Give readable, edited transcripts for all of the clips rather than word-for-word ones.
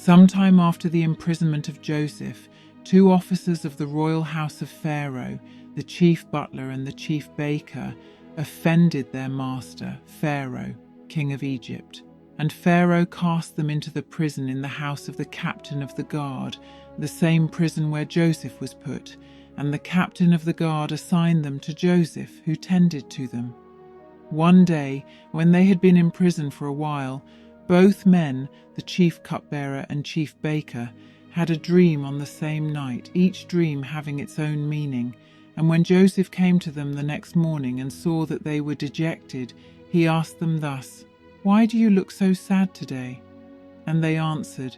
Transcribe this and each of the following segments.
Sometime after the imprisonment of Joseph, two officers of the royal house of Pharaoh, the chief butler and the chief baker, offended their master, Pharaoh, king of Egypt. And Pharaoh cast them into the prison in the house of the captain of the guard, the same prison where Joseph was put, and the captain of the guard assigned them to Joseph, who tended to them. One day, when they had been in prison for a while, both men, the chief cupbearer and chief baker, had a dream on the same night, each dream having its own meaning. And when Joseph came to them the next morning and saw that they were dejected, he asked them thus, "Why do you look so sad today?" And they answered,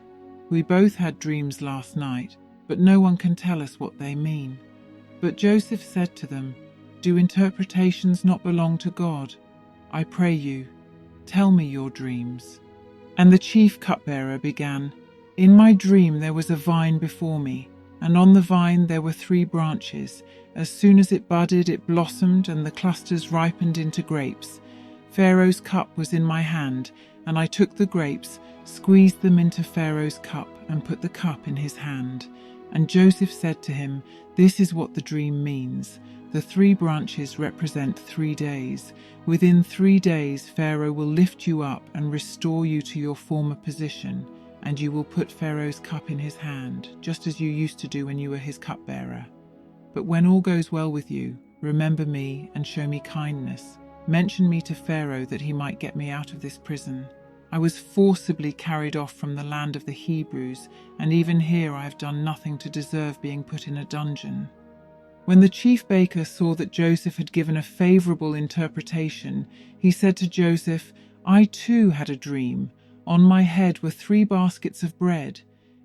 "We both had dreams last night, but no one can tell us what they mean." But Joseph said to them, "Do interpretations not belong to God? I pray you, tell me your dreams." And the chief cupbearer began, "In my dream there was a vine before me, and on the vine there were 3 branches. As soon as it budded, it blossomed, and the clusters ripened into grapes. Pharaoh's cup was in my hand, and I took the grapes, squeezed them into Pharaoh's cup, and put the cup in his hand." And Joseph said to him, "This is what the dream means. The 3 branches represent 3 days. Within 3 days, Pharaoh will lift you up and restore you to your former position, and you will put Pharaoh's cup in his hand, just as you used to do when you were his cupbearer. But when all goes well with you, remember me and show me kindness. Mention me to Pharaoh that he might get me out of this prison. I was forcibly carried off from the land of the Hebrews, and even here I have done nothing to deserve being put in a dungeon." When the chief baker saw that Joseph had given a favorable interpretation, he said to Joseph, "I too had a dream. On my head were 3 baskets of bread.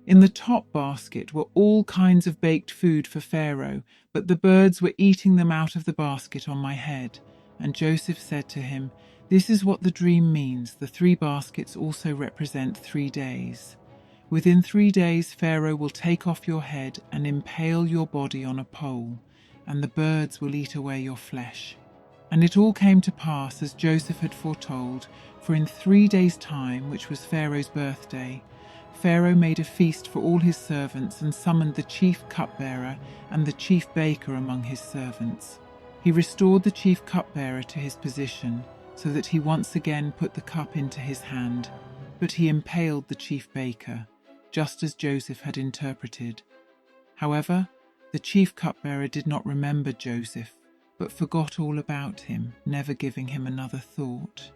In the top basket were all kinds of baked food for Pharaoh, but the birds were eating them out of the basket on my head." And Joseph said to him, "This is what the dream means. The 3 baskets also represent 3 days. Within 3 days, Pharaoh will take off your head and impale your body on a pole, and the birds will eat away your flesh." And it all came to pass as Joseph had foretold, for in 3 days' time, which was Pharaoh's birthday, Pharaoh made a feast for all his servants and summoned the chief cupbearer and the chief baker among his servants. He restored the chief cupbearer to his position, so that he once again put the cup into his hand, but he impaled the chief baker, just as Joseph had interpreted. However, the chief cupbearer did not remember Joseph, but forgot all about him, never giving him another thought.